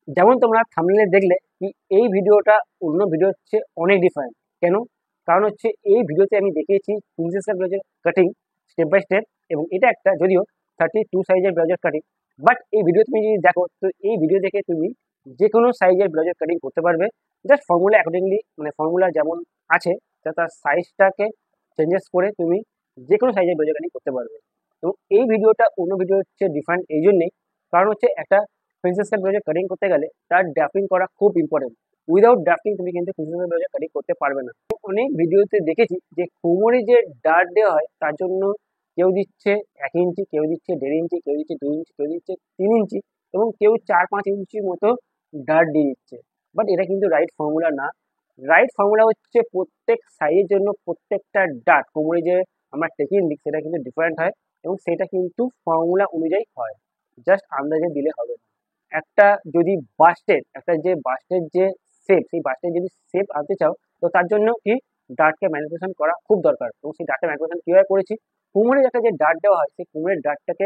যেমন তোমরা থাম্বনেলে দেখলে কি এই ভিডিওটা অন্য ভিডিওর চেয়ে অনেক ডিফারেন্ট। কেন? কারণ হচ্ছে এই ভিডিওতে আমি দেখিয়েছি প্রিন্সেস ব্লাউজের কাটিং স্টেপ বাই স্টেপ, এবং এটা একটা যদিও 32 সাইজের ব্লাউজের কাটিং। বাট এই ভিডিও তুমি যদি দেখো তো এই ভিডিও দেখে তুমি যে কোনো সাইজের ব্লাউজের কাটিং করতে পারবে। জাস্ট ফর্মুলা অ্যাকর্ডিংলি, মানে ফর্মুলা যেমন আছে তার সাইজটাকে চেঞ্জেস করে তুমি যে কোনো সাইজের ব্লাউজের কাটিং করতে পারবে। তো এই ভিডিওটা অন্য ভিডিওর চেয়ে ডিফারেন্ট এই জন্যেই, কারণ হচ্ছে একটা প্রিন্সেস কাট ব্লাউজের কাটিং করতে গেলে তার ড্রাফটিং করা খুব ইম্পর্টেন্ট। উইদাউট ড্রাফটিং তুমি কিন্তু প্রিন্সেস কাট ব্লাউজের কাটিং করতে পারবে না। অনেক ভিডিওতে দেখেছি যে কোমরে যে ডার্ট দেওয়া হয় তার জন্য কেউ দিচ্ছে 1 ইঞ্চি, কেউ দিচ্ছে 1.5 ইঞ্চি, কেউ দিচ্ছে 2 ইঞ্চি, কেউ দিচ্ছে 3 ইঞ্চি, এবং কেউ 4-5 ইঞ্চির মতো ডার্ট দিয়ে দিচ্ছে। বাট এটা কিন্তু রাইট ফর্মুলা না। রাইট ফর্মুলা হচ্ছে প্রত্যেক সাইজের জন্য প্রত্যেকটা ডার্ট কোমরে যে আমরা টেকিং দিই সেটা কিন্তু ডিফারেন্ট হয়, এবং সেটা কিন্তু ফর্মুলা অনুযায়ী হয়। জাস্ট আন্দাজে দিলে হবে না। একটা যদি বাস্টের যে শেপ, সেই বাস্টের যদি শেপ আনতে চাও তো তার জন্য কি ডার্টকে ম্যানিপুলেশন করা খুব দরকার, এবং সেই ডার্টের ম্যানিপুলেশন কিভাবে করেছি, কোমরের একটা যে ডার্ট দেওয়া হয় সেই কোমরের ডার্টটাকে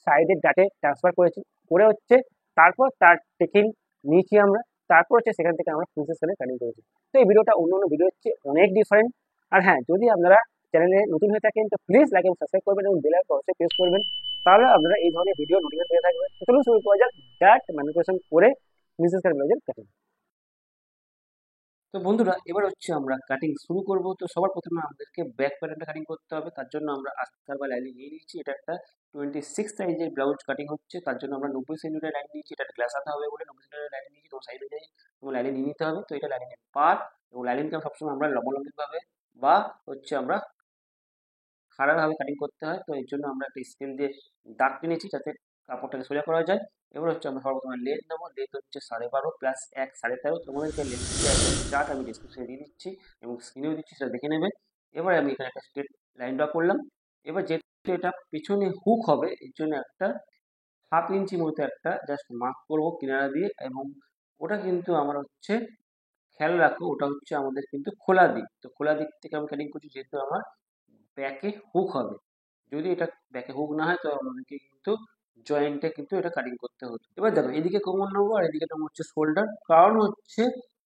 সাইডের ডার্টে ট্রান্সফার করেছি, করে হচ্ছে তারপর তার টেকিং নিয়েছি আমরা, তারপর হচ্ছে সেখান থেকে আমরা প্রিন্সেস কাটে কাটিং করেছি। তো এই ভিডিওটা অন্য অন্য ভিডিও হচ্ছে অনেক ডিফারেন্ট। আর হ্যাঁ, যদি আপনারা চ্যানেলে নতুন হয়ে থাকেন তো প্লিজ লাইক এবং সাবস্ক্রাইব করবেন, এবং বেল আইকন অবশ্যই প্রেস করবেন, তাহলে আপনারা এই ধরনের ভিডিও নোটিফিকেশন পেয়ে থাকবেন। তো চলুন শুরু করা যাক ডার্ট ম্যানিপুলেশন করে প্রিন্সেস কাট ব্লাউজের কাটিং। তো বন্ধুরা, এবার হচ্ছে আমরা কাটিং শুরু করব। তো সবার প্রথমে আমাদেরকে ব্যাক প্যাটার্নটা কাটিং করতে হবে। তার জন্য আমরা আস্তার বা লাইনিং নিয়ে নিয়েছি। এটা একটা 26 সাইজের ব্লাউজ কাটিং হচ্ছে, তার জন্য আমরা 90 সেন্টিমিটার লাইন নিয়েছি। এটা গ্লাস হাতা হবে বলে 90 সেন্টিমিটার লাইন নিয়েছি। তোমার সাইজ অনুযায়ী তোমার লাইনিং নিয়ে নিতে হবে। তো এটা লাইনিংয়ের পার্ট, এবং লাইনিংটা সবসময় আমরা লম্বালম্বিভাবে বা হচ্ছে আমরা খাড়াভাবে কাটিং করতে হয়। তো এর জন্য আমরা একটা স্কেল দিয়ে দাগ টেনেছি যাতে কাপড়টাকে সোজা করা যায়। এবার হচ্ছে আমরা সর্বপ্রথমে লেন্থ নেবো। লেন্থ হচ্ছে 12.5 প্লাস 1 13.5। তোমাদেরকে লেন্থের চার্ট আমি ডিসক্রিপশনে দিয়ে দিচ্ছি এবং স্ক্রিনেও দিচ্ছি, সেটা দেখে নেবে। এবার আমি এখানে একটা স্ট্রেট লাইন ড্র করলাম। এবার যেহেতু এটা পিছনে হুক হবে এর জন্য একটা 1/2 ইঞ্চি মতো একটা জাস্ট মার্ক করবো কিনারা দিয়ে, এবং ওটা কিন্তু আমার হচ্ছে খেয়াল রাখো ওটা হচ্ছে আমাদের কিন্তু খোলা দিক। তো খোলা দিক থেকে আমি কাটিং করছি যেহেতু আমার ব্যাকে হুক হবে। যদি এটা ব্যাকে হুক না হয় তো আমাদেরকে কিন্তু জয়েন্টে কিন্তু এটা কাটিং করতে হতো। এবার দেখো এদিকে কোমর নেবো আর এদিকে তোমার হচ্ছে শোল্ডার। কারণ হচ্ছে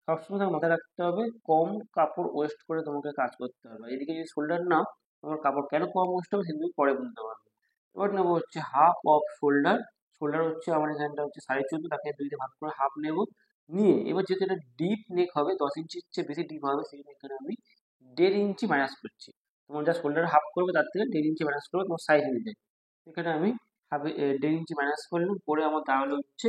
সবসময় তোমার মাথায় রাখতে হবে কম কাপড় ওয়েস্ট করে তোমাকে কাজ করতে হবে। এদিকে যদি শোল্ডার নাও, তোমার কাপড় কেন কম ওয়েস্ট হবে সেটা তুমি পরে বুঝতে পারবে। এবার নেবো হচ্ছে হাফ অফ শোল্ডার। শোল্ডার হচ্ছে আমার এখানটা হচ্ছে 14.5, তাকে দুইতে ভাগ করে হাফ নেবো। নিয়ে এবার যেহেতু এটা ডিপ নেক হবে, 10 ইঞ্চির চেয়ে বেশি ডিপ হবে, সেই জন্য এখানে আমি 1.5 ইঞ্চি মাইনাস করছি। তোমার যা শোল্ডার হাফ করবে তার থেকে 1.5 ইঞ্চি মাইনাস করবে তোমার সাইজ অনুযায়ী। এখানে আমি 1.5 ইঞ্চি মাইনাস করলাম, করে আমার তাহলে হচ্ছে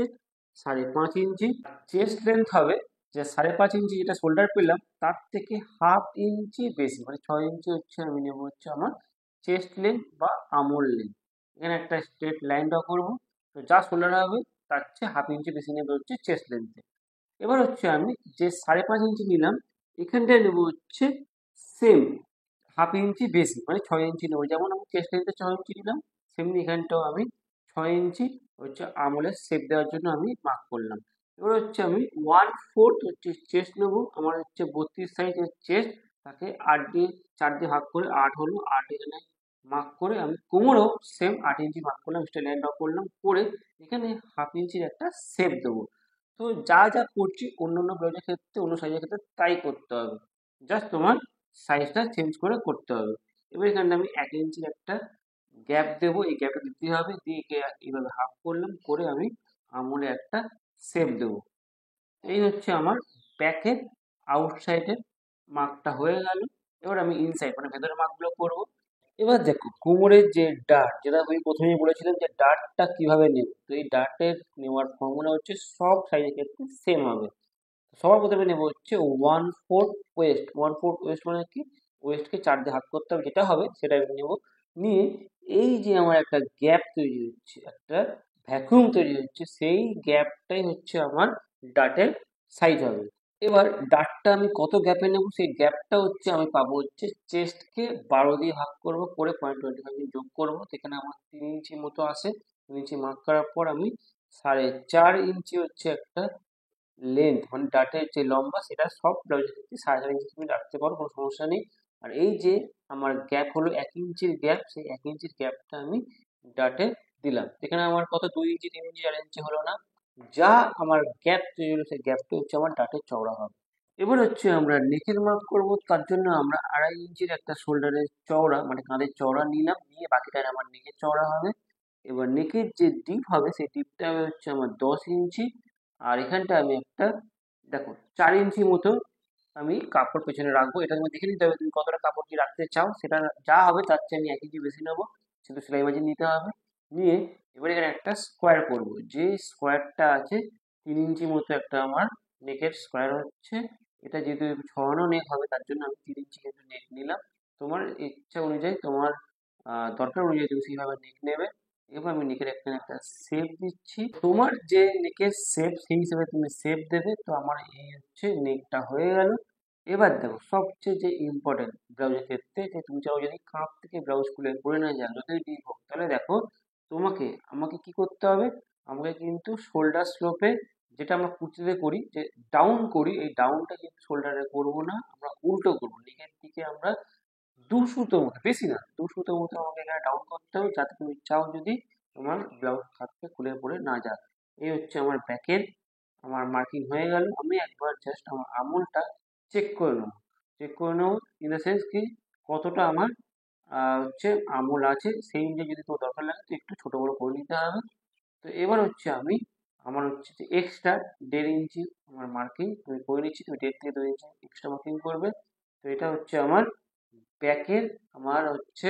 5.5 ইঞ্চি। চেস্ট লেন্থ হবে যে 5.5 ইঞ্চি, যেটা শোল্ডার পেলাম তার থেকে 1/2 ইঞ্চি বেশি, মানে 6 ইঞ্চি হচ্ছে আমি নেবো হচ্ছে আমার চেস্ট লেন্থ বা আমোল লেন্থ। এখানে একটা স্ট্রেট লাইন ড্র করবো। তো যা শোল্ডার হবে তার চেয়ে 1/2 ইঞ্চি বেশি নেবে হচ্ছে চেস্ট লেন্থে। এবার হচ্ছে আমি যে 5.5 ইঞ্চি নিলাম এখানটায় নেবো হচ্ছে সেম 1/2 ইঞ্চি বেশি, মানে 6 ইঞ্চি নেবো। যেমন আমি চেস্ট লেন্থে 6 ইঞ্চি নিলাম, সেমনি এখানটাও আমি 6 ইঞ্চি হচ্ছে আমলের শেপ দেওয়ার জন্য আমি মার্ক করলাম। এবার হচ্ছে আমি 1/4 হচ্ছে চেস্ট নেবো। আমার হচ্ছে 32 সাইজের চেস্ট, তাকে 8 দিয়ে 4 দিয়ে ভাগ করে 8 হলো। 8 এখানে মার্ক করে আমি কোমরেও সেম 8 ইঞ্চি মার্ক করলাম, স্ট্রেট লাইন ড্র করলাম, করে এখানে 1/2 ইঞ্চির একটা শেপ দেবো। তো যা যা করছি অন্য অন্য ব্লাউজের ক্ষেত্রে, অন্য সাইজের ক্ষেত্রে তাই করতে হবে। জাস্ট তোমার সাইজটা চেঞ্জ করে করতে হবে। এবার এখানে আমি 1 ইঞ্চির একটা গ্যাপ দেবো, এই গ্যাপটা দিতে হবে। দিয়ে একে এইভাবে হাফ করলাম, করে আমি আমলে একটা শেপ দেবো। এই হচ্ছে আমার ব্যাকের আউটসাইডের মার্কটা হয়ে গেল। এবার আমি ইনসাইড মানে ভেতরের মার্কগুলো করবো। এবার দেখো কোমরের যে ডার্ট, যেটা আমি প্রথমেই বলেছিলাম যে ডার্টটা কিভাবে নেব, তো এই ডার্টের নেওয়ার ফর্মুলা হচ্ছে সব সাইজের ক্ষেত্রে সেম হবে। সবার প্রথমে নেব হচ্ছে 1/4 ওয়েস্ট। 1/4 ওয়েস্ট মানে কি, ওয়েস্টকে 4 দিয়ে ভাগ করতে হবে, যেটা হবে সেটা আমি নেব। নিয়ে এই যে আমার একটা গ্যাপ তৈরি হচ্ছে, একটা ভ্যাকুয়াম তৈরি হচ্ছে, সেই গ্যাপটাই হচ্ছে আমার ডাটের সাইজ হবে। এবার ডাটটা আমি কত গ্যাপে নেব, সেই গ্যাপটা হচ্ছে আমি পাবো হচ্ছে চেস্টকে 12 দিয়ে ভাগ করব, করে 0.25 যোগ করবো। সেখানে আমার 3 ইঞ্চি মতো আসে। 3 ইঞ্চি মার্ক করার পর আমি 4.5 ইঞ্চি হচ্ছে একটা লেন্থ, মানে ডাটের যে লম্বা সেটা সব ব্লাউজের ক্ষেত্রে 4.5 ইঞ্চি তুমি রাখতে পারো, কোনো সমস্যা নেই। আর এই যে আমার গ্যাপ হলো 1 ইঞ্চির গ্যাপ, সেই 1 ইঞ্চির গ্যাপটা আমি ডাটে দিলাম। এখানে আমার কত 2 ইঞ্চি 3 ইঞ্চি 4 ইঞ্চি হলো না, যা আমার গ্যাপ তৈরি হলো সেই গ্যাপটা হচ্ছে আমার ডাটের চওড়া হবে। এবার হচ্ছে আমরা নেকের মাপ করব, তার জন্য আমরা 2.5 ইঞ্চির একটা শোল্ডারের চওড়া মানে কাঁধের চওড়া নিলাম, নিয়ে বাকিটা আমার নেকের চওড়া হবে। এবার নেকের যে ডিপ হবে সেই ডিপটা হচ্ছে আমার 10 ইঞ্চি। আর এখানটা আমি একটা দেখো 4 ইঞ্চি মতো আমি কাপড় পেছনে রাখবো। এটা তুমি দেখে নিতে হবে তুমি কতটা কাপড় কি রাখতে চাও, সেটা যা হবে তার চেয়ে আমি 1 ইঞ্চি বেশি নেবো, শুধু সেলাই মার্জিন নিতে হবে। নিয়ে এবার এখানে একটা স্কোয়ার করব, যে স্কোয়ারটা আছে 3 ইঞ্চি মতো একটা আমার নেকের স্কোয়ার হচ্ছে। এটা যেহেতু ছড়ানো নেক হবে তার জন্য আমি 3 ইঞ্চি কিন্তু নেক নিলাম। তোমার ইচ্ছা অনুযায়ী তোমার দরকার অনুযায়ী তুমি সেইভাবে নেক নেবে। এবার আমি নেকের এখানে একটা শেপ দিচ্ছি, তোমার যে নেকের শেপ সেই হিসেবে তুমি শেপ দেবে। তো আমার এই হচ্ছে নেকটা হয়ে গেল। এবার দেখো সবচেয়ে যে ইম্পর্টেন্ট ব্লাউজের ক্ষেত্রে, যে তুমি চাও যদি কাঁধ থেকে ব্লাউজ খুলে পরে না যান যতই ডিপ হোক, তাহলে দেখো আমাকে কি করতে হবে, আমাকে কিন্তু শোল্ডার স্লোপে, যেটা আমরা কুর্তিতে করি যে ডাউন করি, এই ডাউনটা কিন্তু শোল্ডারে করবো না, আমরা উল্টো করবো। নেকের দিকে আমরা 2 সুতো মতো, বেশি না, 2 সুতো মতো আমাকে এখানে ডাউন করতে হবে, যাতে তুমি চাও যদি তোমার ব্লাউজ থাকতে খুলে পড়ে না যায়। এই হচ্ছে আমার ব্যাকের আমার মার্কিং হয়ে গেল। আমি একবার জাস্ট আমার আমুলটা চেক করে নেবো, ইন দ্য সেন্স কি কতটা আমার হচ্ছে আমুল আছে, সেই অনুযায়ী যদি তোমার দরকার লাগে তো একটু ছোট বড় করে নিতে হবে। তো এবার হচ্ছে আমার হচ্ছে যে এক্সট্রা 1.5 ইঞ্চি আমার মার্কিং আমি করে নিচ্ছি, তুমি 1.5 থেকে 2 ইঞ্চি এক্সট্রা মার্কিং করবে। তো এটা হচ্ছে আমার ব্যাকের আমার হচ্ছে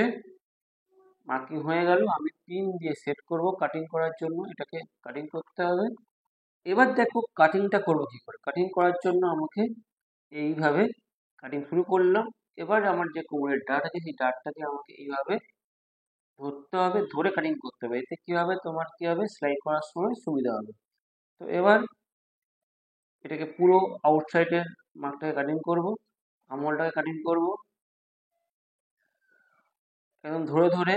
মার্কিং হয়ে গেল। আমি পিন দিয়ে সেট করব কাটিং করার জন্য, এটাকে কাটিং করতে হবে। এবার দেখো কাটিংটা করবো কি করে। কাটিং করার জন্য আমাকে এইভাবে কাটিং শুরু করলাম। এবার আমার যে কোমরের ডাট আছে সেই ডাটটাকে আমাকে এইভাবে ধরতে হবে, ধরে কাটিং করতে হবে। এতে কি হবে, তোমার কি হবে, সেলাই করার সময় সুবিধা হবে। তো এবার এটাকে পুরো আউটসাইডের মাপটাকে কাটিং করব, আমলটাকে কাটিং করব, একদম ধরে ধরে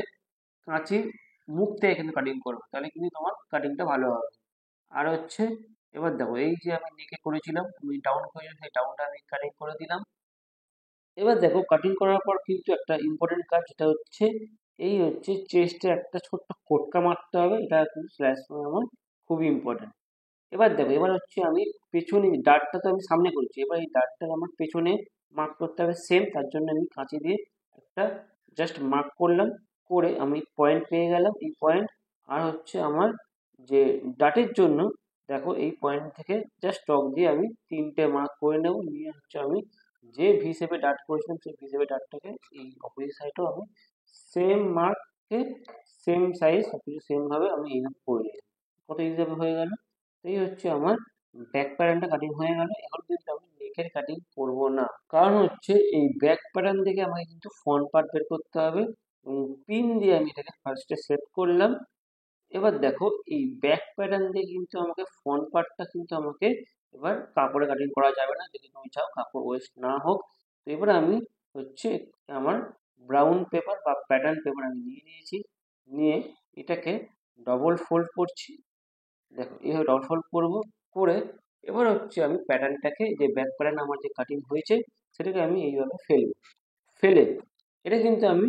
কাঁচির মুখ থেকে কিন্তু কাটিং করবে, তাহলে কিন্তু তোমার কাটিংটা ভালো হবে। আর হচ্ছে এবার দেখো এই যে আমি নেকে করেছিলাম, আমি ডাউন করেছিলাম, সেই ডাউনটা আমি কাটিং করে দিলাম। এবার দেখো কাটিং করার পর কিন্তু একটা ইম্পর্টেন্ট কাজ, যেটা হচ্ছে এই হচ্ছে চেস্টে একটা ছোট্ট কোটকা মারতে হবে, এটা কিন্তু স্ল্যাশ আমার খুবই ইম্পর্টেন্ট। এবার দেখো এবার হচ্ছে আমি পেছনে ডার্টটা তো আমি সামনে করছি, এবার এই ডার্টটা আমার পেছনে মার্ক করতে হবে সেম, তার জন্য আমি কাঁচি দিয়ে একটা জাস্ট মার্ক করলাম, করে আমি পয়েন্ট পেয়ে গেলাম এই পয়েন্ট। আর হচ্ছে আমার যে ডাটের জন্য দেখো এই পয়েন্ট থেকে জাস্ট টক দিয়ে আমি 3টে মার্ক করে নেব, নিয়ে হচ্ছে আমি যে ভি শেপে ডাট করেছিলাম সেই ভি শেপে ডাটটাকে এই অপোজিট সাইডেও আমি সেম মার্কে সেম সাইজ সবকিছু সেম ভাবে আমি এইভাবে করে নিলাম। কত হিসাবে হয়ে গেল। এই হচ্ছে আমার ব্যাক প্যাটার্নটা কাটিং হয়ে গেল। এখন কিন্তু আমি নেকের কাটিং করব না, কারণ হচ্ছে এই ব্যাক প্যাটার্ন থেকে আমাকে কিন্তু ফ্রন্ট পার্ট বের করতে হবে, এবং পিন দিয়ে আমি এটাকে ফার্স্টে সেট করলাম। এবার দেখো এই ব্যাক প্যাটার্ন দিয়ে কিন্তু আমাকে ফ্রন্ট পার্টটা কিন্তু আমাকে এবার কাপড়ে কাটিং করা যাবে না, যদি তুমি চাও কাপড় ওয়েস্ট না হোক। তো এবার আমি হচ্ছে আমার ব্রাউন পেপার বা প্যাটার্ন পেপার আমি নিয়ে নিয়েছি, নিয়ে এটাকে ডবল ফোল্ড করছি। দেখো এইভাবে ডবল ফোল্ড করবো, করে এবার হচ্ছে আমি প্যাটার্নটাকে, যে ব্যাক প্যাটার্ন আমার যে কাটিং হয়েছে সেটাকে আমি এইভাবে ফেলবো, ফেলে এটা কিন্তু আমি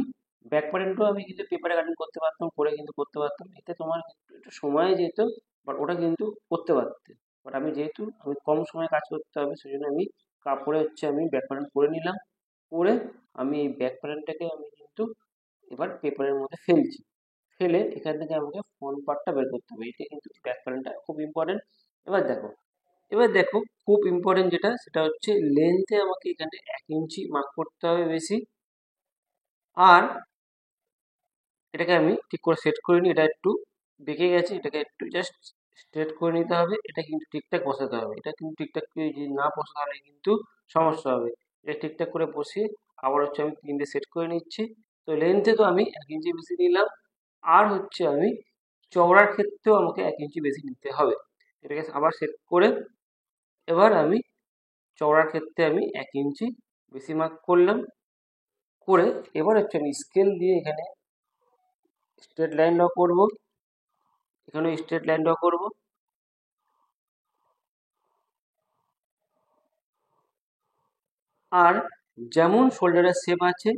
ব্যাক প্যাটার্নটাও আমি কিন্তু পেপারে কাটিং করতে পারতাম, করে কিন্তু করতে পারতাম, এতে তোমার একটু সময় যেত, বাট ওটা কিন্তু করতে পারতে। বাট আমি যেহেতু আমি কম সময়ে কাজ করতে হবে সেজন্য আমি কাপড়ে হচ্ছে আমি ব্যাক প্যাটার্ন করে নিলাম, করে আমি এই ব্যাক প্যাটার্নটাকে আমি কিন্তু এবার পেপারের মধ্যে ফেলছি, ফেলে এখান থেকে আমাকে ফ্রন্ট পার্টটা বের করতে হবে। এটা কিন্তু ব্যাক প্যাটার্নটা খুব ইম্পর্টেন্ট। এবার দেখো এবার দেখো খুব ইম্পর্টেন্ট যেটা, সেটা হচ্ছে লেন্থে আমাকে এখানে 1 ইঞ্চি মার্ক করতে হবে বেশি। আর এটাকে আমি ঠিক করে সেট করে নিই, এটা একটু বেঁকে গেছে, এটাকে একটু জাস্ট স্ট্রেট করে নিতে হবে, এটা কিন্তু ঠিকঠাক বসাতে হবে। এটা কিন্তু ঠিকঠাক করে যদি না বসাতে হলে কিন্তু সমস্যা হবে। এটা ঠিকঠাক করে বসিয়ে আবার হচ্ছে আমি পিন দিয়ে সেট করে নিচ্ছি। তো লেন্থে তো আমি 1 ইঞ্চি বেশি নিলাম, আর হচ্ছে আমি চওড়ার ক্ষেত্রেও আমাকে 1 ইঞ্চি বেশি নিতে হবে। এটাকে আবার সেট করে এবার আমি চওড়ার ক্ষেত্রে আমি 1 ইঞ্চি বেশি মার্ক করলাম, করে এবার হচ্ছে আমি স্কেল দিয়ে এখানে স্ট্রেট লাইন ড্র করবো, এখানে স্ট্রেট লাইন ড্র করবো। আর যেমন শোল্ডারের শেপ আছে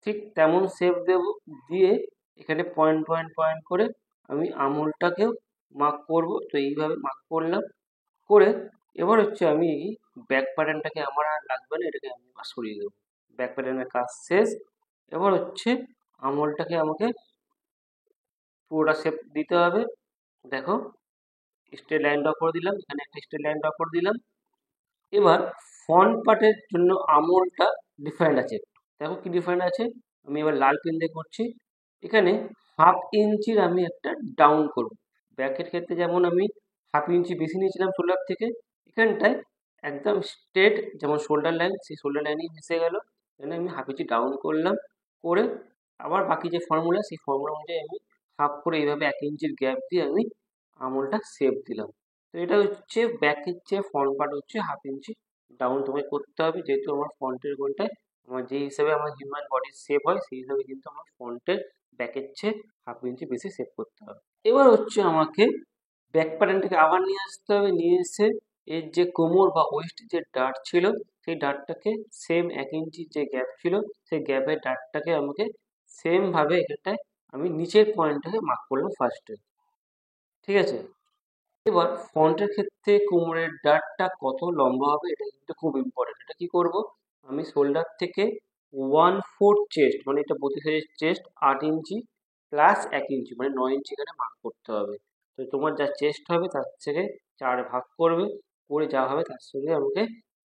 ঠিক তেমন শেপ দেব, দিয়ে এখানে পয়েন্ট পয়েন্ট পয়েন্ট করে আমি আঙুলটাকেও মার্ক করব। তো এইভাবে মার্ক করলাম, করে এবার হচ্ছে আমি এই ব্যাক প্যাটার্নটাকে আমার আর লাগবে না, এটাকে আমি এবার সরিয়ে দেবো। ব্যাক প্যাটার্নের কাজ শেষ। এবার হচ্ছে আঙুলটাকে আমাকে পুরোটা শেপ দিতে হবে। দেখো, স্ট্রেট লাইন ড্র করে দিলাম, এখানে একটা স্ট্রেট লাইন ড্র করে দিলাম। এবার ফ্রন্ট পার্টের জন্য আমলটা ডিফারেন্ট আছে। দেখো কি ডিফারেন্ট আছে, আমি এবার লাল পেন দিয়ে করছি। এখানে 1/2 ইঞ্চির আমি একটা ডাউন করব। ব্যাকের ক্ষেত্রে যেমন আমি 1/2 ইঞ্চি বেশি নিয়েছিলাম শোল্ডার থেকে, এখানটায় একদম স্ট্রেট যেমন শোল্ডার লাইন, সেই শোল্ডার লাইনই মিশে গেল। এখানে আমি 1/2 ইঞ্চি ডাউন করলাম, করে আবার বাকি যে ফর্মুলা, সেই ফর্মুলা অনুযায়ী আমি হাফ করে এইভাবে 1 ইঞ্চির গ্যাপ দিয়ে আমি আমলটা শেপ দিলাম। তো এটা হচ্ছে ব্যাকের চেয়ে ফ্রন্ট পার্ট হচ্ছে 1/2 ইঞ্চি ডাউন তোমায় করতে হবে, যেহেতু আমার ফ্রন্টের গোলটায় আমার যে হিসাবে আমার হিউম্যান বডির শেপ হয়, সেই হিসাবে কিন্তু আমার ফ্রন্টের ব্যাকের চেয়ে 1/2 ইঞ্চি বেশি শেপ করতে হবে। এবার হচ্ছে আমাকে ব্যাক প্যাটার্নটাকে আবার নিয়ে আসতে হবে, নিয়ে এসে এর যে কোমর বা ওয়েস্ট যে ডার্ট ছিল, সেই ডার্টটাকে সেম 1 ইঞ্চির যে গ্যাপ ছিল, সেই গ্যাপের ডার্টটাকে আমাকে সেম ভাবে এখানটায় আমি নিচের পয়েন্টটাকে মার্ক করলাম ফার্স্টে। ঠিক আছে, এবার ফ্রন্টের ক্ষেত্রে কোমরের ডার্টটা কত লম্বা হবে এটা কিন্তু খুব ইম্পর্টেন্ট। এটা কি করব, আমি শোল্ডার থেকে 1/4 চেস্ট, মানে এটা 32 চেস্ট 8 ইঞ্চি প্লাস 1 ইঞ্চি মানে 9 ইঞ্চি এখানে মার্ক করতে হবে। তো তোমার যা চেস্ট হবে তার থেকে 4 ভাগ করবে, করে যা হবে তার সঙ্গে আমাকে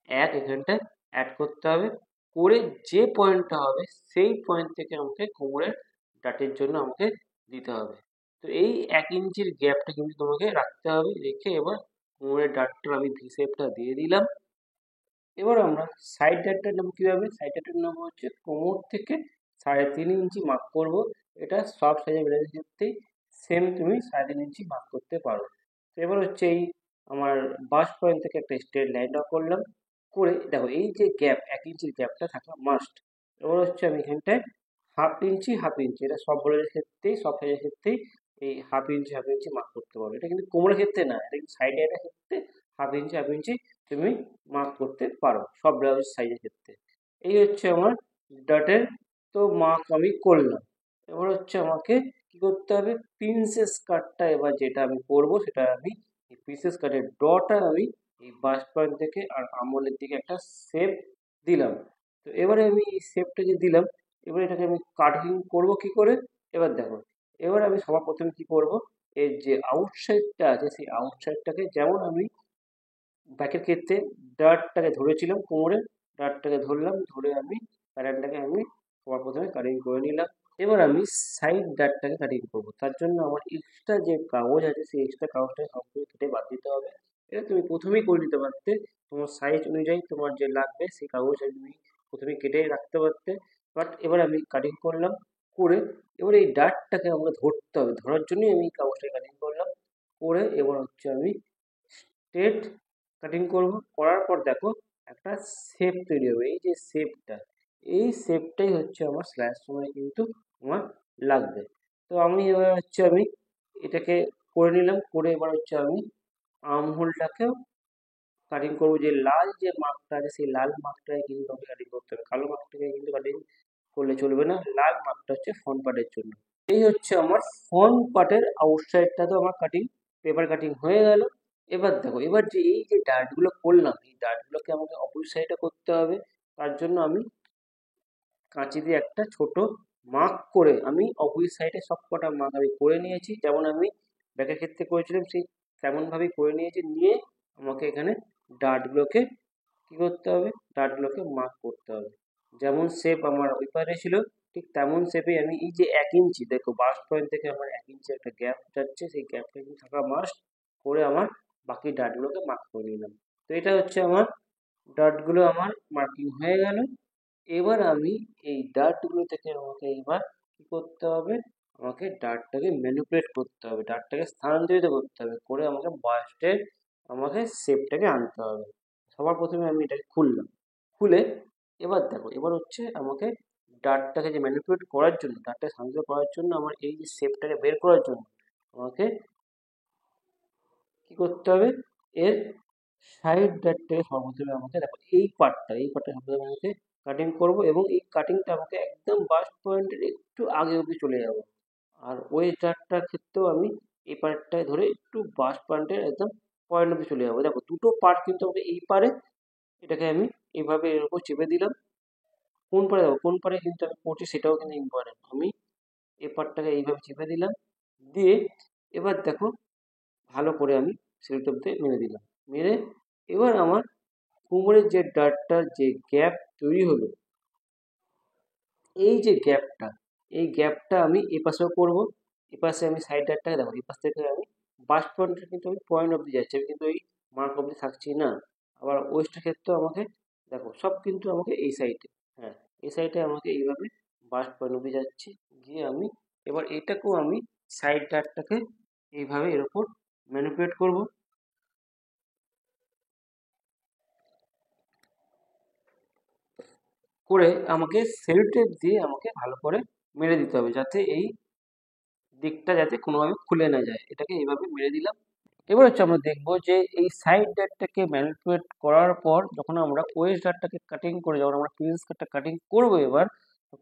1 এখানটায় অ্যাড করতে হবে, করে যে পয়েন্টটা হবে সেই পয়েন্ট থেকে আমাকে কোমরের ডাটের জন্য আমাকে দিতে হবে। তো এই 1 ইঞ্চির গ্যাপটা কিন্তু তোমাকে রাখতে হবে, রেখে এবার কোমরের ডাটটা আমি ভি শেপটা দিয়ে দিলাম। এবার আমরা সাইড ডাটটা নেবো কিভাবে, সাইড ডাটটা নেবো হচ্ছে কোমর থেকে 3.5 ইঞ্চি মার্ক করব। এটা সব সাইজের ব্লাউজের ক্ষেত্রেই সেম তুমি 3.5 ইঞ্চি মার্ক করতে পারো। তো এবার হচ্ছে এই আমার বাস্ট পয়েন্ট থেকে একটা স্ট্রেট লাইন ড্র করলাম, করে দেখো এই যে গ্যাপ 1 ইঞ্চির গ্যাপটা থাকা মাস্ট। এবার হচ্ছে আমি এখানটায় 1/2 ইঞ্চি এটা সব ব্লাউজের ক্ষেত্রেই, সব সাইজের ক্ষেত্রেই এই 1/2 ইঞ্চি মার্ক করতে পারো। এটা কিন্তু কোমরের ক্ষেত্রে না, এটা কিন্তু সাইড ডাটের ক্ষেত্রে 1/2 ইঞ্চি তুমি মার্ক করতে পারো সব ব্লাউজ সাইজের ক্ষেত্রে। এই হচ্ছে আমার ডাটের তো মার্ক আমি করলাম। এবার হচ্ছে আমাকে কি করতে হবে, প্রিন্সেস কাটটা এবার যেটা আমি করব, সেটা আমি এই প্রিন্সেস কাটের ডটা আমি এই বাস্ট পয়েন্ট থেকে আর আঙুলের দিকে একটা শেপ দিলাম। তো এবারে আমি এই শেপটা যে দিলাম, এবার এটাকে আমি কাটিং করব কি করে। এবার দেখো, এবার আমি সবার প্রথমে কি করব, এর যে আউটসাইডটা আছে সেই আউটসাইডটাকে যেমন আমি ব্যাকের ক্ষেত্রে ডার্টটাকে ধরেছিলাম, কোমরে ডার্টটাকে ধরলাম, ধরে আমি প্যাটার্নটাকে আমি সবার প্রথমে কাটিং করে নিলাম। এবার আমি সাইড ডার্টটাকে কাটিং করব, তার জন্য আমার এক্সট্রা যে কাগজ আছে সেই এক্সট্রা কাগজটাকে সবগুলো কেটে বাদ দিতে হবে। এটা তুমি প্রথমেই করে নিতে পারতে, তোমার সাইজ অনুযায়ী তোমার যে লাগবে সেই কাগজটা তুমি প্রথমে কেটে রাখতে পারতে। বাট এবার আমি কাটিং করলাম, করে এবার এই ডার্টটাকে আমাকে ধরতে হবে, ধরার জন্যই আমি এই কাগজটাকে কাটিং করলাম। করে এবার হচ্ছে আমি স্ট্রেট কাটিং করব, করার পর দেখো একটা শেপ তৈরি হবে। এই যে শেপটা, এই শেপটাই হচ্ছে আমার স্ল্যাশ সময় কিন্তু আমার লাগবে। তো আমি এবার হচ্ছে আমি এটাকে করে নিলাম, করে এবার হচ্ছে আমি আর্ম হোলটাকেও কাটিং করবো। যে লাল যে মার্কটা আছে সেই লাল মার্কটাকে কিন্তু আমাকে কাটিং করতে হবে, কালো মার্কটাকে কিন্তু কাটিং করলে চলবে না। লাল মার্কটা হচ্ছে ফ্রন্ট পার্টের জন্য। এই হচ্ছে আমার ফ্রন্ট পার্টের আউটসাইডটা তো আমার কাটিং, পেপার কাটিং হয়ে গেল। এবার দেখো, এবার যে এই যে ডার্টগুলো করলাম, এই ডার্টগুলোকে আমাকে অপোজিট সাইডে করতে হবে। তার জন্য আমি কাঁচি দিয়ে একটা ছোট মার্ক করে আমি অপোজিট সাইডে সব কটা মার্ক আমি করে নিয়েছি, যেমন আমি ব্যাকের ক্ষেত্রে করেছিলাম সেই তেমনভাবেই করে নিয়েছি। নিয়ে আমাকে এখানে ডার্টগুলোকে কি করতে হবে, ডার্টগুলোকে মার্ক করতে হবে। যেমন শেপ আমার ওই পারে ছিল, ঠিক তেমন শেপে আমি এই যে 1 ইঞ্চি, দেখো বাস্ট পয়েন্ট থেকে আমার 1 ইঞ্চি একটা গ্যাপ যাচ্ছে, সেই গ্যাপটা কিন্তু থাকা মাস্ট, করে আমার বাকি ডার্টগুলোকে মার্ক করে নিলাম। তো এটা হচ্ছে আমার ডার্টগুলো আমার মার্কিং হয়ে গেল। এবার আমি এই ডার্টগুলো থেকে আমাকে এবার কি করতে হবে, আমাকে ডার্টটাকে ম্যানিপুলেট করতে হবে, ডার্টটাকে স্থানান্তরিত করতে হবে, করে আমাকে বাস্টের আমাকে শেপটাকে আনতে হবে। সবার প্রথমে আমি এটাকে খুললাম, খুলে এবার দেখো, এবার হচ্ছে আমাকে ডার্টটাকে যে ম্যানিপুলেট করার জন্য, ডার্টটাকে স্থানান্তরিত করার জন্য আমার এই যে শেপটাকে বের করার জন্য আমাকে কি করতে হবে, এর সাইড ডার্টটাকে সর্বপ্রথমে আমাকে দেখো এই পার্টটা সর্বপ্রথমে আমাকে কাটিং করব, এবং এই কাটিংটা আমাকে একদম বাস্ট পয়েন্টের একটু আগে অবধি চলে যাব। আর ওই ডার্টটার ক্ষেত্রেও আমি এই পার্টটায় ধরে একটু বাস্ট পয়েন্টের একদম পয়েন্ট অব্দি চলে যাবো। দেখো দুটো পার্ট কিন্তু আমাকে এই পারে, এটাকে আমি এইভাবে এর উপর চেপে দিলাম। কোন পারে দেখো, কোন পারে কিন্তু আমি পড়ছি সেটাও কিন্তু ইম্পর্টেন্ট। আমি এই পার্টটাকে এইভাবে চেপে দিলাম, দিয়ে এবার দেখো ভালো করে আমি সেলোটেপ দিয়ে মেরে দিলাম। মেরে এবার আমার কোমরের যে ডাটটার যে গ্যাপ তৈরি হলো, এই যে গ্যাপটা, এই গ্যাপটা আমি এপাশেও করবো। এপাশে আমি সাইড ডাটটাকে দেখো, এপাশ থেকে আমি বাস্ট পয়েন্টটা কিন্তু আমি পয়েন্ট অব্দি যাচ্ছি, আমি কিন্তু এই মার্ক অব্দি থাকছি না। আবার ওয়েস্টের ক্ষেত্রেও আমাকে দেখো সব কিন্তু আমাকে এই সাইডে, হ্যাঁ এই সাইডে আমাকে এইভাবে বাস্ট পয়েন্ট অব্দি যাচ্ছি। গিয়ে আমি এবার এটাকেও আমি সাইড ডাটটাকে এইভাবে এর উপর ম্যানিপুলেট করবো। করে আমাকে সেলো টেপ দিয়ে আমাকে ভালো করে মেরে দিতে হবে, যাতে এই দিকটা যাতে কোনোভাবে খুলে না যায়। এটাকে এইভাবে মেরে দিলাম। এবার হচ্ছে আমরা দেখবো যে এই সাইড ডাটটাকে ম্যানিপুলেট করার পর যখন আমরা ওয়েস্ট ডাটটাকে কাটিং করে, যখন আমরা প্রিন্সেস কাটটা কাটিং করবো, এবার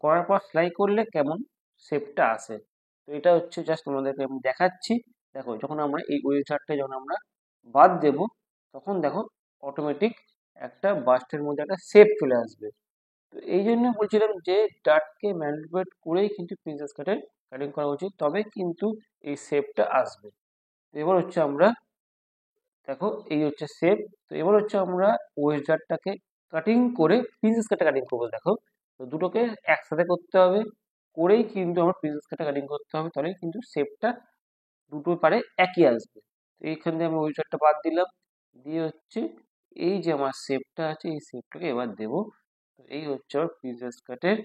করার পর সেলাই করলে কেমন শেপটা আসে। তো এটা হচ্ছে জাস্ট তোমাদেরকে আমি দেখাচ্ছি। দেখো যখন আমরা এই ওয়েস্ট ডাটটা যখন আমরা বাদ দেব, তখন দেখো অটোমেটিক একটা বাস্টের মধ্যে একটা শেপ চলে আসবে। তো এই জন্য বলছিলাম যে ডাটকে ম্যানিপুলেট করেই কিন্তু প্রিন্সেস কাটের কাটিং করা উচিত, তবে কিন্তু এই শেপটা আসবে। তো এবার হচ্ছে আমরা দেখো এই হচ্ছে শেপ। তো এবার হচ্ছে আমরা ওয়েস্ট জারটাকে কাটিং করে প্রিন্সেস কাটে কাটিং করবো। দেখো তো দুটোকে একসাথে করতে হবে, করেই কিন্তু আমার প্রিন্সেস কাটে কাটিং করতে হবে, তাহলে কিন্তু শেপটা দুটো পারে একই আসবে। তো এইখান দিয়ে আমি ওয়েস্ট জারটা বাদ দিলাম, দিয়ে হচ্ছে এই যে আমার শেপটা আছে এই শেপটাকে এবার দেবো। তো এই হচ্ছে আমার প্রিন্সেস কাটের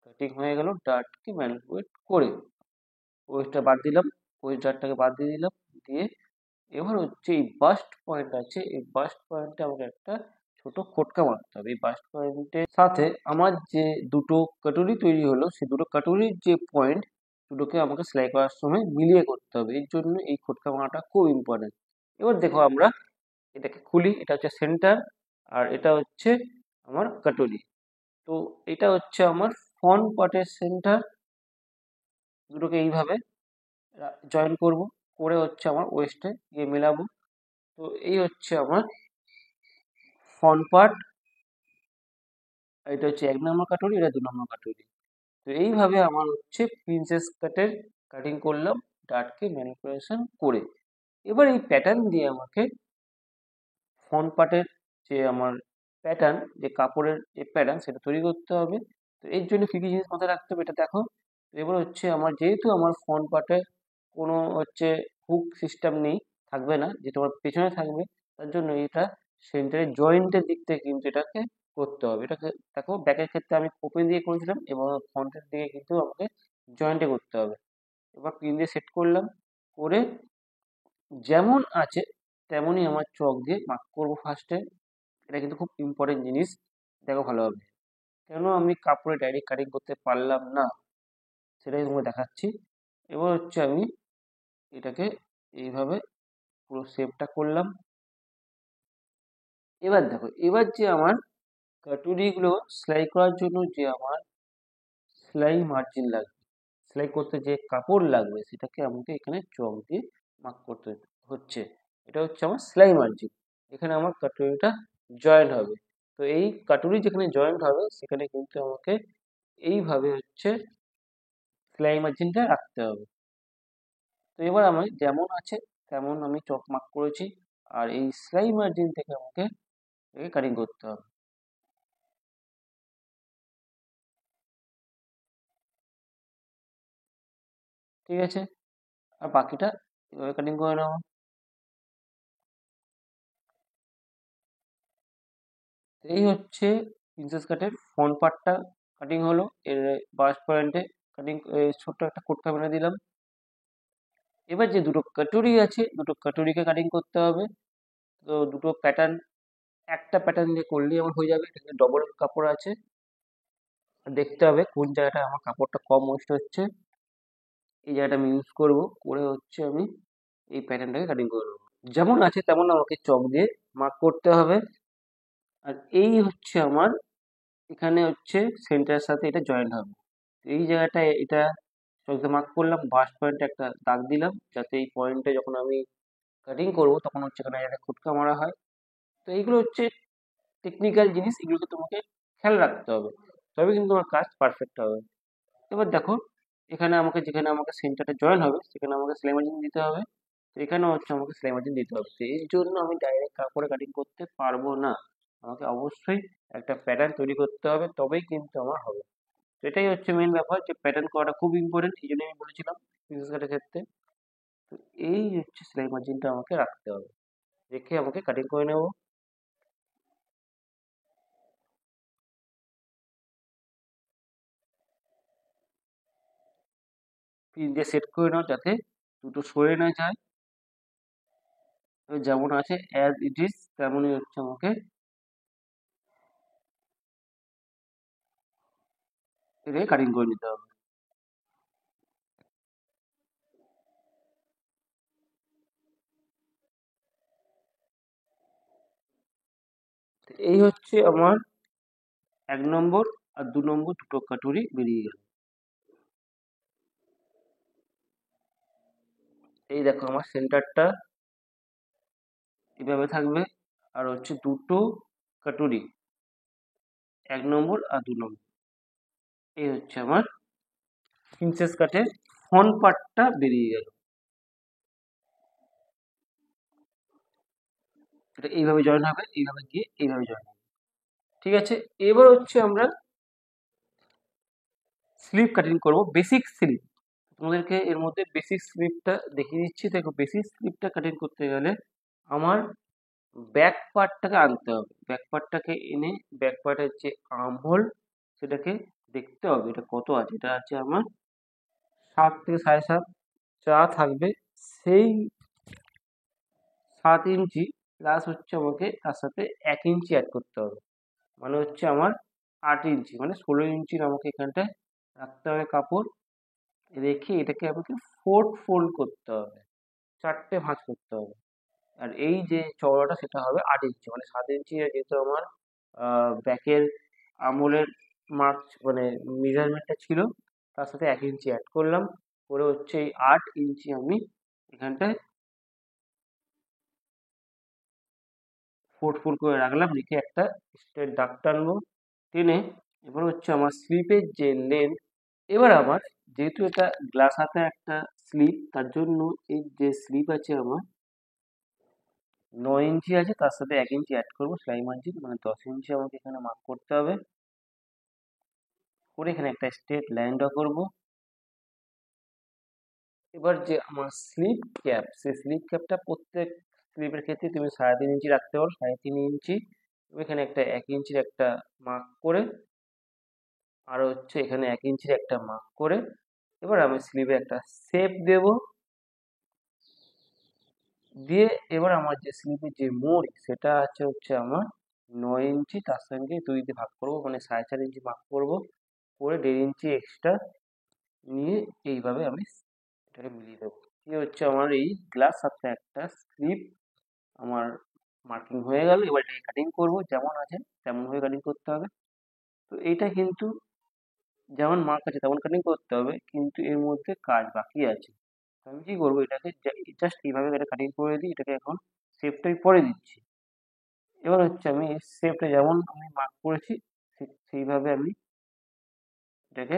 কাটিং হয়ে গেল ডার্টকে ম্যানিপুলেট করে। ওয়েস্টটা বাদ দিলাম, ওয়েস্ট জারটাকে বাদ দিয়ে দিলাম, দিয়ে এবার হচ্ছে এই বাস্ট পয়েন্ট আছে, এই বাস্ট পয়েন্টে আমাকে একটা ছোট খোটকা মারতে হবে। এই বাস্ট পয়েন্টের সাথে আমার যে দুটো কাটুরি তৈরি হলো, সেই দুটো কাটুরির যে পয়েন্ট, দুটোকে আমাকে সেলাই করার সময় মিলিয়ে করতে হবে। এর জন্য এই খোটকা মারাটা খুব ইম্পর্টেন্ট। এবার দেখো আমরা এটাকে খুলি, এটা হচ্ছে সেন্টার আর এটা হচ্ছে আমার কাটুরি। তো এটা হচ্ছে আমার ফ্রন্ট পার্টের সেন্টার, দুটোকে এইভাবে জয়েন করব, করে হচ্ছে আমার ওয়েস্টে গিয়ে মেলাবো। তো এই হচ্ছে আমার ফ্রন্ট পার্ট, এটা হচ্ছে 1 নম্বর কাটুরি, এটা 2 নম্বর কাটুরি। তো এইভাবে আমার হচ্ছে প্রিন্সেস কাটের কাটিং করলাম ডার্টকে ম্যানিপুলেশন করে। এবার এই প্যাটার্ন দিয়ে আমাকে ফ্রন্ট পার্টের যে আমার প্যাটার্ন, যে কাপড়ের যে প্যাটার্ন সেটা তৈরি করতে হবে। তো এর জন্য কী কী জিনিস মাথায় রাখতে হবে এটা দেখো। তো এবার হচ্ছে আমার যেহেতু আমার ফ্রন্ট পার্টে কোনো হচ্ছে হুক সিস্টেম নেই, থাকবে না, যেটা আমার পেছনে থাকবে, তার জন্য এটা সেন্টারের জয়েন্টের দিক থেকে কিন্তু এটাকে করতে হবে। এটাকে দেখো ব্যাকের ক্ষেত্রে আমি ওপেন দিয়ে করেছিলাম এবং ফ্রন্টের দিকে কিন্তু আমাকে জয়েন্টে করতে হবে। এবার পিন দিয়ে সেট করলাম, করে যেমন আছে তেমনই আমার চক দিয়ে মার্ক করবো ফার্স্টে। এটা কিন্তু খুব ইম্পর্টেন্ট জিনিস, দেখো ভালোভাবে। কেন আমি কাপড়ে ডাইরেক্ট কাটিং করতে পারলাম না সেটাই তোমাকে দেখাচ্ছি। এবার হচ্ছে আমি এটাকে এইভাবে পুরো শেপটা করলাম। এবার দেখো, এবার যে আমার কাটুরিগুলো সেলাই করার জন্য যে আমার সেলাই মার্জিন লাগবে, সেলাই করতে যে কাপড় লাগবে, সেটাকে আমাকে এখানে চক দিয়ে মার্ক করতে হচ্ছে। এটা হচ্ছে আমার সেলাই মার্জিন, এখানে আমার কাটুরিটা জয়েন্ট হবে। তো এই কাটুরি যেখানে জয়েন্ট হবে সেখানে কিন্তু আমাকে এইভাবে হচ্ছে সেলাই মার্জিনটা রাখতে হবে। তো এবার আমি যেমন আছে তেমন আমি চক মার্ক করেছি, আর এই সেলাই মার্জিন থেকে আমাকে এটাকে কাটিং করতে হবে। ঠিক আছে, আর বাকিটা এভাবে কাটিং করে নেবো। এই হচ্ছে প্রিন্সেস কাটের ফ্রন্ট পার্টটা কাটিং হলো। এর বাস্ট পয়েন্টে কাটিং ছোট্ট একটা কোটকা মেরে দিলাম। এবার যে দুটো কাটুরি আছে, দুটো কাটুরিকে কাটিং করতে হবে। তো দুটো প্যাটার্ন, একটা প্যাটার্ন দিয়ে করলেই আমার হয়ে যাবে। এখানে ডবল কাপড় আছে, দেখতে হবে কোন জায়গাটায় আমার কাপড়টা কম ওয়েস্ট হচ্ছে, এই জায়গাটা আমি ইউজ করব। করে হচ্ছে আমি এই প্যাটার্নটাকে কাটিং করে নেবো। যেমন আছে তেমন আমাকে চক দিয়ে মার্ক করতে হবে। আর এই হচ্ছে আমার, এখানে হচ্ছে সেন্টারের সাথে এটা জয়েন্ট হবে। এই জায়গাটায় এটা চোখে মার্ক করলাম, বাস্ট পয়েন্টে একটা দাগ দিলাম, যাতে এই পয়েন্টে যখন আমি কাটিং করবো তখন হচ্ছে এখানে যাতে খুটকা মারা হয়। তো এইগুলো হচ্ছে টেকনিক্যাল জিনিস, এগুলোকে তোমাকে খেয়াল রাখতে হবে, তবে কিন্তু তোমার কাজ পারফেক্ট হবে। এবার দেখো, এখানে আমাকে যেখানে আমাকে সেন্টারটা জয়েন হবে সেখানে আমাকে সেলাই মার্জিন দিতে হবে। তো এখানেও হচ্ছে আমাকে সেলাই মার্জিন দিতে হবে। তো এর জন্য আমি ডাইরেক্ট কাপড়ে কাটিং করতে পারবো না, আমাকে অবশ্যই একটা প্যাটার্ন তৈরি করতে হবে, তবেই কিন্তু আমার হবে। তো এটাই হচ্ছে মেন ব্যাপার, যে প্যাটার্ন করাটা খুব ইম্পর্টেন্ট, এই জন্য আমি বলেছিলাম প্রিন্সেস কাটের ক্ষেত্রে। তো এই হচ্ছে সেলাই মার্জিনটা আমাকে রাখতে হবে, রেখে আমাকে কাটিং করে নেব। পিন দিয়ে সেট করে নাও যাতে দুটো সরে না যায়। যেমন আছে অ্যাজ ইট ইজ তেমনই হচ্ছে আমাকে এটাকে কাটিং করে নিতে হবে। তো এই হচ্ছে আমার 1 নম্বর আর 2 নম্বর দুটো কাটুরি বেরিয়ে গেল। এই দেখো আমার সেন্টারটা এভাবে থাকবে, আর হচ্ছে দুটো কাটুরি 1 নম্বর আর 2 নম্বর। এই হচ্ছে আমার প্রিন্সেস কাটের ফ্রন্ট পার্টটা বেরিয়ে গেল। এটা এইভাবে জয়েন হবে, এইভাবে গিয়ে এইভাবে জয়েন হবে। ঠিক আছে, এবার হচ্ছে আমরা স্লিপ কাটিং করব, বেসিক স্লিপ। তোমাদেরকে এর মধ্যে বেসিক স্লিপটা দেখিয়ে দিচ্ছি। দেখো, বেসিক স্লিপটা কাটিং করতে গেলে আমার ব্যাক পার্টটাকে আনতে হবে। ব্যাক পার্টটাকে এনে ব্যাক পার্টের যে আর্ম হোল সেটাকে দেখতে হবে এটা কত আছে। এটা আছে আমার 7 থেকে 7.5, যা থাকবে সেই 7 ইঞ্চি প্লাস হচ্ছে আমাকে তার সাথে 1 ইঞ্চি অ্যাড করতে হবে, মানে হচ্ছে আমার 8 ইঞ্চি, মানে 16 ইঞ্চির আমাকে এখানটায় রাখতে হবে কাপড়। রেখে এটাকে আমাকে ফোর্থ ফোল্ড করতে হবে, 4টে ভাঁজ করতে হবে। আর এই যে চওড়াটা সেটা হবে 8 ইঞ্চি, মানে 7 ইঞ্চি যেহেতু আমার ব্যাকের আমলের মার্ক মানে মেজারমেন্টটা ছিল, তার সাথে 1 ইঞ্চি অ্যাড করলাম, করে হচ্ছে এই 8 ইঞ্চি আমি এখানটায় ফোল্ড ফোল্ড করে রাখলাম, রেখে একটা স্ট্রেট দাগ টানবো, টেনে এবার হচ্ছে আমার স্লিপের যে লেন্থ। এবার আমার যেহেতু এটা গ্লাস হাতে একটা স্লিপ, তার জন্য এই যে স্লিপ আছে আমার 9 ইঞ্চি আছে, তার সাথে 1 ইঞ্চি অ্যাড করবো সেলাই মার্জিন, মানে 10 ইঞ্চি আমাকে এখানে মার্ক করতে হবে। করে এখানে একটা স্ট্রেট লাইন ড্র করবো। এবার যে আমার স্লিপ ক্যাপ, সেই স্লিপ ক্যাপটা প্রত্যেক স্লিপের ক্ষেত্রে তুমি 3.5 ইঞ্চি রাখতে পারো, 3.5 ইঞ্চি। এখানে একটা 1 ইঞ্চির একটা মার্ক করে, আর হচ্ছে এখানে 1 ইঞ্চির একটা মার্ক করে, এবার আমি স্লিপে একটা শেপ দেব। দিয়ে এবার আমার যে স্লিপের যে মোড় সেটা আছে হচ্ছে আমার 9 ইঞ্চি, তার সঙ্গে 2 দিয়ে ভাগ করবো, মানে 4.5 ইঞ্চি ভাগ করবো, করে 1.5 ইঞ্চি এক্সট্রা নিয়ে এইভাবে আমি এটাকে মিলিয়ে দেবো। কি হচ্ছে আমার এই গ্লাস সাথে একটা স্লিপ আমার মার্কিং হয়ে গেল। এবার এটাকে কাটিং করবো, যেমন আছে তেমন ভাবে কাটিং করতে হবে। তো এইটা কিন্তু যেমন মার্ক আছে তেমন কাটিং করতে হবে, কিন্তু এর মধ্যে কাজ বাকি আছে। তো আমি কি করবো, এটাকে জাস্ট এইভাবে এটা কাটিং করে দিই, এটাকে এখন শেপটা আমি পরে দিচ্ছি। এবার হচ্ছে আমি এই শেপটা যেমন আমি মার্ক করেছি সেইভাবে আমি এটাকে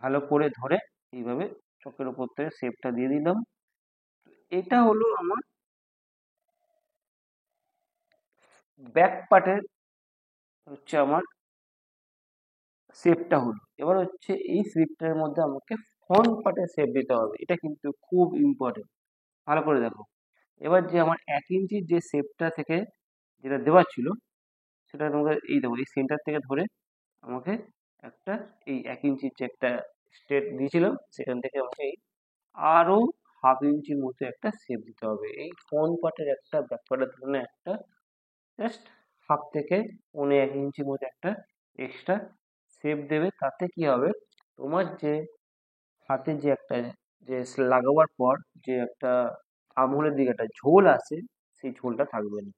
ভালো করে ধরে এইভাবে চোখের উপর থেকে শেপটা দিয়ে দিলাম। এটা হলো আমার ব্যাক পার্টের হচ্ছে আমার শেপটা হলো। এবার হচ্ছে এই শেপটার মধ্যে আমাকে ফ্রন্ট পার্টের শেপ দিতে হবে, এটা কিন্তু খুব ইম্পর্টেন্ট, ভালো করে দেখো। এবার যে আমার 1 ইঞ্চির যে শেপটা থেকে যেটা দেওয়া ছিল সেটা তোমাকে এই দেখো, এই সেন্টার থেকে ধরে আমাকে একটা এই 1 ইঞ্চির যে একটা স্ট্রেট দিয়েছিলাম সেখান থেকে আমাকে এই আরো হাফ 1 ইঞ্চির মতো একটা শেপ দিতে হবে। এই ফ্রন্ট পার্টের একটা ব্যাক পার্টের তুলনায় একটা জাস্ট হাফ থেকে 1.25 ইঞ্চি মতো একটা এক্সট্রা শেপ দেবে। তাতে কি হবে, তোমার যে হাতে যে একটা যে লাগাবার পর যে একটা আঙুলের দিকে একটা ঝোল আসে, সেই ঝোলটা থাকবে না।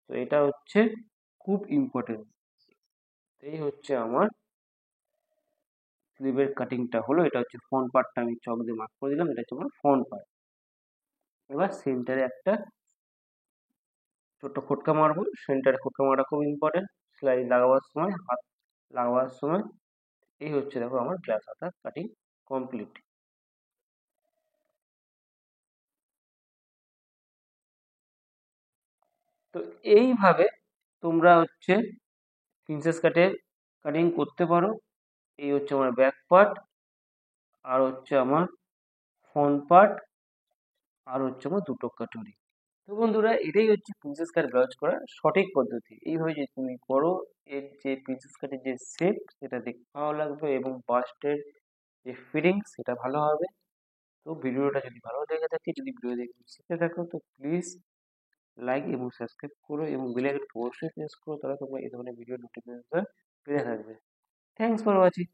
তো এটা হচ্ছে খুব ইম্পর্টেন্ট। এই হচ্ছে আমার স্লিভের কাটিংটা হলো। এটা হচ্ছে ফ্রন্ট পার্টটা আমি চক দিয়ে মার্ক করে দিলাম, এটা হচ্ছে আমার ফ্রন্ট পার্ট। এবার সেন্টারে একটা ছোট্ট খোটকা মারবো, সেন্টারে খোটকা মারা খুব ইম্পর্টেন্ট সেলাই লাগাবার সময়, হাত লাগাবার সময়। এই হচ্ছে দেখো আমার গ্লাস হাতা কাটিং কমপ্লিট। তো এইভাবে তোমরা হচ্ছে প্রিন্সেস কাটের কাটিং করতে পারো। এই হচ্ছে আমার ব্যাক পার্ট, আর হচ্ছে আমার ফ্রন্ট পার্ট, আর হচ্ছে আমার দুটো কাটুরি। তো বন্ধুরা, এটাই হচ্ছে প্রিন্সেস কাট ব্লাউজ করার সঠিক পদ্ধতি। এইভাবে যদি তুমি করো, এর যে প্রিন্সেস কাটের যে শেপ সেটা দেখতে ভালো লাগবে এবং বাস্টের যে ফিটিং সেটা ভালো হবে। তো ভিডিওটা যদি ভালো লেগে থাকে, যদি ভিডিও দেখে শিখে থাকো, তো প্লিজ লাইক এবং সাবস্ক্রাইব করো এবং বেল আইকনটা অবশ্যই প্রেস করো, তাহলে তোমরা এই ধরনের ভিডিও নোটিফিকেশন পেয়ে থাকবে। Thanks for watching.